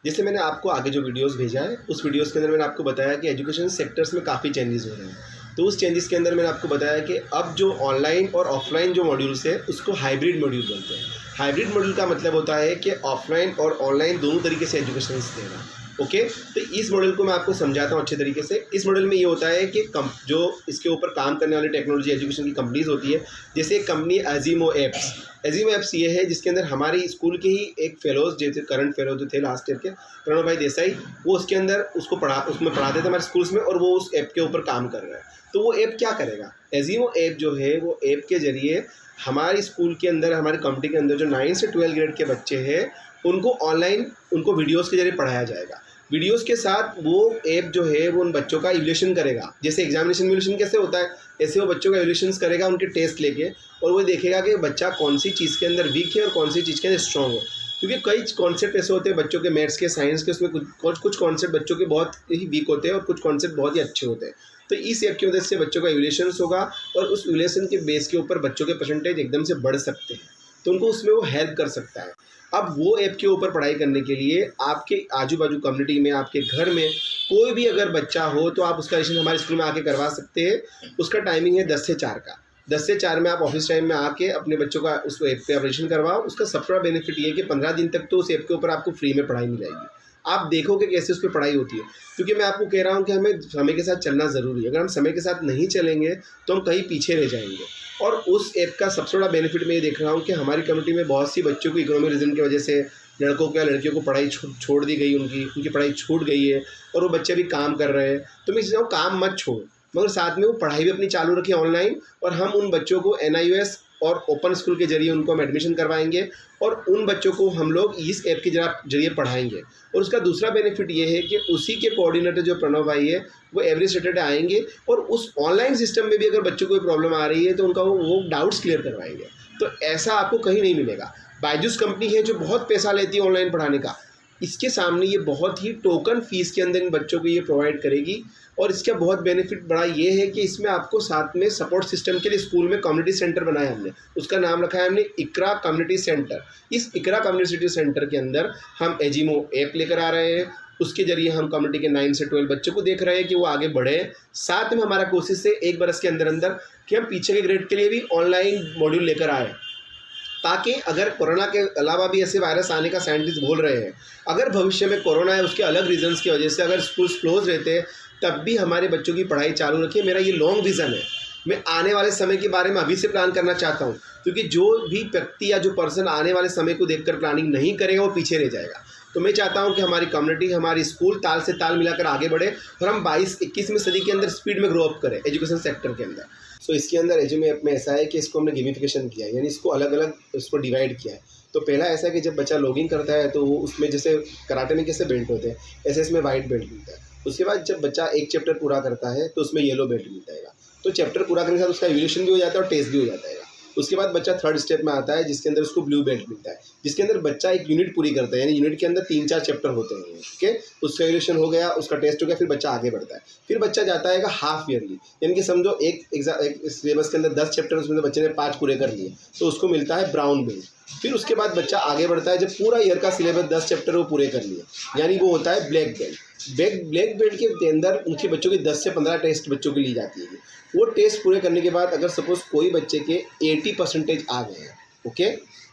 जैसे मैंने आपको आगे जो वीडियोस भेजा है, उस वीडियोस के अंदर मैंने आपको बताया कि एजुकेशन सेक्टर्स में काफ़ी चेंजेस हो रहे हैं। तो उस चेंजेस के अंदर मैंने आपको बताया कि अब जो ऑनलाइन और ऑफलाइन जो मॉड्यूल्स है उसको हाइब्रिड मॉड्यूल बोलते हैं। हाइब्रिड मॉड्यूल का मतलब होता है कि ऑफलाइन और ऑनलाइन दोनों तरीके से एजुकेशन देना। ओके, तो इस मॉडल को मैं आपको समझाता हूँ अच्छे तरीके से। इस मॉडल में ये होता है कि जो इसके ऊपर काम करने वाली टेक्नोलॉजी एजुकेशन की कंपनीज होती है, जैसे एक कंपनी एजिमो एप्स। एजिमो एप्स ये है जिसके अंदर हमारी स्कूल के ही एक फेलोज जैसे करंट फेलो जो थे लास्ट ईयर के प्रणव भाई देसाई, वो उसके अंदर उसमें पढ़ाते थे हमारे स्कूल्स में, और वो उस ऐप के ऊपर काम कर रहा है। तो वो ऐप क्या करेगा, एजिमो ऐप जो है वो ऐप के जरिए हमारे स्कूल के अंदर, हमारी कम्युनिटी के अंदर जो 9 से 12 ग्रेड के बच्चे हैं उनको ऑनलाइन उनको वीडियोज़ के जरिए पढ़ाया जाएगा। वीडियोस के साथ वो ऐप जो है वो उन बच्चों का इवैल्यूएशन करेगा। जैसे एग्जामिनेशन इवैल्यूएशन कैसे होता है, ऐसे वो बच्चों का इवैल्यूएशन करेगा उनके टेस्ट लेके, और वो देखेगा कि बच्चा कौन सी चीज़ के अंदर वीक है और कौन सी चीज़ के अंदर स्ट्रॉन्ग है। क्योंकि कई कॉन्सेप्ट ऐसे होते हैं बच्चों के, मैथ्स के, साइंस के, उसमें कुछ कॉन्सेप्ट बच्चों के बहुत ही वीक होते हैं और कुछ कॉन्सेप्ट बहुत ही अच्छे होते हैं। तो इस ऐप की मदद से बच्चों का इवैल्यूएशन होगा और उस इवैल्यूएशन के बेस के ऊपर बच्चों के परसेंटेज एकदम से बढ़ सकते हैं, तो उनको उसमें वो हेल्प कर सकता है। अब वो ऐप के ऊपर पढ़ाई करने के लिए आपके आजू बाजू कम्युनिटी में, आपके घर में कोई भी अगर बच्चा हो तो आप उसका रजिस्ट्रेशन हमारे स्कूल में आके करवा सकते हैं। उसका टाइमिंग है 10 से 4 का। 10 से 4 में आप ऑफिस टाइम में आके अपने बच्चों का उस ऐप पे रजिस्ट्रेशन करवाओ। उसका सबसे बड़ा बेनिफिट ये है कि 15 दिन तक तो उस ऐप के ऊपर आपको फ्री में पढ़ाई मिलेगी। आप देखोगे कैसे उस पर पढ़ाई होती है, क्योंकि मैं आपको कह रहा हूँ कि हमें समय के साथ चलना ज़रूरी है। अगर हम समय के साथ नहीं चलेंगे तो हम कहीं पीछे रह जाएंगे। और उस ऐप का सबसे बड़ा बेनिफिट मैं ये देख रहा हूँ कि हमारी कम्युनिटी में बहुत सी बच्चों को इकोनॉमिक रीज़न की वजह से लड़कों को या लड़कियों को पढ़ाई छोड़ दी गई, उनकी पढ़ाई छूट गई है और वो बच्चे भी काम कर रहे हैं। तो मैं चाहता हूँ काम मत छोड़ो, मगर साथ में वो पढ़ाई भी अपनी चालू रखें ऑनलाइन, और हम उन बच्चों को NIOS और ओपन स्कूल के जरिए उनको हम एडमिशन करवाएंगे और उन बच्चों को हम लोग इस ऐप के जरिए पढ़ाएंगे। और उसका दूसरा बेनिफिट ये है कि उसी के कोऑर्डिनेटर जो प्रणव भाई है वो एवरी सैटरडे आएंगे और उस ऑनलाइन सिस्टम में भी अगर बच्चों को कोई प्रॉब्लम आ रही है तो उनका वो डाउट्स क्लियर करवाएंगे। तो ऐसा आपको कहीं नहीं मिलेगा। बायजूस कंपनी है जो बहुत पैसा लेती है ऑनलाइन पढ़ाने का, इसके सामने ये बहुत ही टोकन फीस के अंदर इन बच्चों को ये प्रोवाइड करेगी। और इसका बहुत बेनिफिट बड़ा ये है कि इसमें आपको साथ में सपोर्ट सिस्टम के लिए स्कूल में कम्युनिटी सेंटर बनाया हमने, उसका नाम रखा है हमने इकरा कम्युनिटी सेंटर। इस इकरा कम्युनिटी सेंटर के अंदर हम एजिमो ऐप लेकर आ रहे हैं, उसके जरिए हम कम्युनिटी के 9 से 12 बच्चों को देख रहे हैं कि वो आगे बढ़े। साथ में हमारा कोशिश है 1 बरस के अंदर अंदर कि हम पीछे के ग्रेड के लिए भी ऑनलाइन मॉड्यूल लेकर आए, ताकि अगर कोरोना के अलावा भी ऐसे वायरस आने का साइंटिस्ट बोल रहे हैं, अगर भविष्य में कोरोना है उसके अलग रीजंस की वजह से अगर स्कूल क्लोज रहते हैं तब भी हमारे बच्चों की पढ़ाई चालू रखिए। मेरा ये लॉन्ग विज़न है। मैं आने वाले समय के बारे में अभी से प्लान करना चाहता हूँ, क्योंकि जो भी व्यक्ति या जो पर्सन आने वाले समय को देखकर प्लानिंग नहीं करेगा वो पीछे रह जाएगा। तो मैं चाहता हूँ कि हमारी कम्युनिटी, हमारी स्कूल ताल से ताल मिलाकर आगे बढ़े और हम 22-21वीं सदी के अंदर स्पीड में ग्रो अप करें एजुकेशन सेक्टर के अंदर। सो इसके अंदर एजुमे ऐप में ऐसा है कि इसको हमने गेमिफिकेशन किया है, यानी इसको अलग अलग इसको डिवाइड किया है। तो पहला ऐसा है कि जब बच्चा लॉगिन करता है तो वो उसमें जैसे कराटे में कैसे बेल्ट होते हैं ऐसे इसमें वाइट बेल्ट मिलता है। उसके बाद जब बच्चा एक चैप्टर पूरा करता है तो उसमें येलो बेल्ट मिलता है। तो चैप्टर पूरा करने के साथ उसका इवैल्यूएशन भी हो जाता है और टेस्ट भी हो जाता है। उसके बाद बच्चा 3rd स्टेप में आता है जिसके अंदर उसको ब्लू बेल्ट मिलता है, जिसके अंदर बच्चा एक यूनिट पूरी करता है, यानी यूनिट के अंदर 3-4 चैप्टर होते हैं। ओके, उसका इवैल्यूएशन हो गया, उसका टेस्ट हो गया, फिर बच्चा आगे बढ़ता है। फिर बच्चा जाता है हाफ ईयरली, यानी कि समझो एक सिलेबस के अंदर 10 चैप्टर उसमें बच्चे ने 5 पूरे कर लिए तो उसको मिलता है ब्राउन बेल्ट। फिर उसके बाद बच्चा आगे बढ़ता है जब पूरा ईयर का सिलेबस 10 चैप्टर वो पूरे कर लिए, यानी वो होता है ब्लैक बेल्ट। ब्लैक बेल्ट के अंदर उनके बच्चों की 10 से 15 टेस्ट बच्चों की ली जाती है। वो टेस्ट पूरे करने के बाद अगर सपोज कोई बच्चे के 80% आ गए हैं, ओके,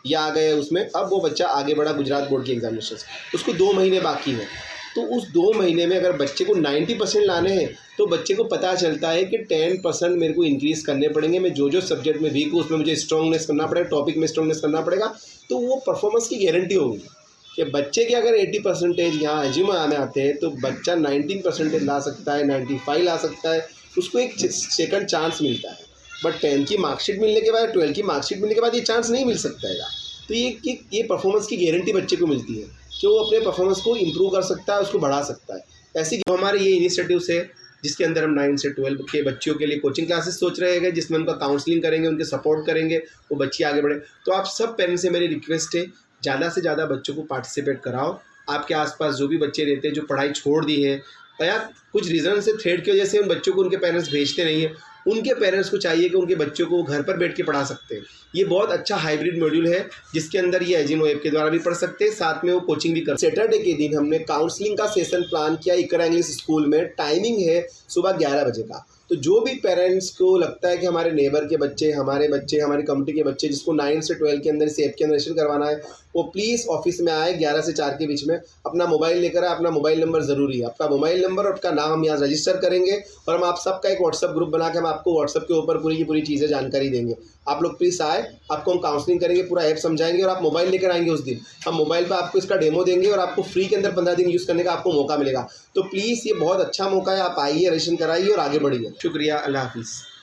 या आ गए उसमें, अब वो बच्चा आगे बढ़ा गुजरात बोर्ड की एग्जामिनेशन, उसको 2 महीने बाकी है। तो उस 2 महीने में अगर बच्चे को 90% लाने हैं तो बच्चे को पता चलता है कि 10% मेरे को इंक्रीज़ करने पड़ेंगे। मैं जो सब्जेक्ट में वीक हूँ उसमें मुझे स्ट्रॉन्गनेस करना पड़ेगा, टॉपिक में स्ट्रॉन्गनेस करना पड़ेगा। तो वो परफॉर्मेंस की गारंटी होगी कि बच्चे के अगर 80% यहाँ एजिमो में आते हैं तो बच्चा 19% ला सकता है, 95 ला सकता है, उसको एक सेकंड चांस मिलता है। बट 10 की मार्कशीट मिलने के बाद, 12 की मार्कशीट मिलने के बाद ये चांस नहीं मिल सकता है। तो ये परफॉर्मेंस की गारंटी बच्चे को मिलती है कि वो अपने परफॉर्मेंस को इम्प्रूव कर सकता है, उसको बढ़ा सकता है। ऐसी हमारे ये इनिशिएटिव्स है जिसके अंदर हम 9 से 12 के बच्चों के लिए कोचिंग क्लासेस सोच रहे हैं, जिसमें उनका काउंसलिंग करेंगे, उनके सपोर्ट करेंगे, वो बच्चे आगे बढ़े। तो आप सब पेरेंट्स से मेरी रिक्वेस्ट है, ज़्यादा से ज़्यादा बच्चों को पार्टिसिपेट कराओ। आपके आसपास जो भी बच्चे रहते हैं जो पढ़ाई छोड़ दी है या कुछ रीज़न से, थ्रेड की वजह से उन बच्चों को उनके पेरेंट्स भेजते नहीं हैं, उनके पेरेंट्स को चाहिए कि उनके बच्चों को घर पर बैठ के पढ़ा सकते हैं। ये बहुत अच्छा हाइब्रिड मॉड्यूल है जिसके अंदर ये एजिनो ऐप के द्वारा भी पढ़ सकते हैं, साथ में वो कोचिंग भी कर। सैटरडे के दिन हमने काउंसलिंग का सेशन प्लान किया इकरा इंग्लिश स्कूल में। टाइमिंग है सुबह 11 बजे का। तो जो भी पेरेंट्स को लगता है कि हमारे नेबर के बच्चे, हमारी कम्युनिटी के बच्चे जिसको 9 से 12 के अंदर इस ऐप के अंदर रजिस्टर करवाना है, वो प्लीज़ ऑफिस में आए 11 से 4 के बीच में। अपना मोबाइल लेकर आए, अपना मोबाइल नंबर ज़रूरी है, आपका मोबाइल नंबर और आपका नाम हम यहाँ रजिस्टर करेंगे और हम आप सबका एक व्हाट्सअप ग्रुप बना के हम आपको व्हाट्सअप के ऊपर पूरी की पूरी चीज़ें जानकारी देंगे। आप लोग प्लीज़ आए, आपको हम काउंसलिंग करेंगे, पूरा ऐप समझाएंगे और आप मोबाइल लेकर आएंगे उस दिन। हम मोबाइल पर आपको इसका डेमो देंगे और आपको फ्री के अंदर 15 दिन यूज़ करने का आपको मौका मिलेगा। तो प्लीज़ ये बहुत अच्छा मौका है, आप आइए, रजिस्ट्रेशन कराइए और आगे बढ़िए। शुक्रिया, अल्लाह हाफिज़।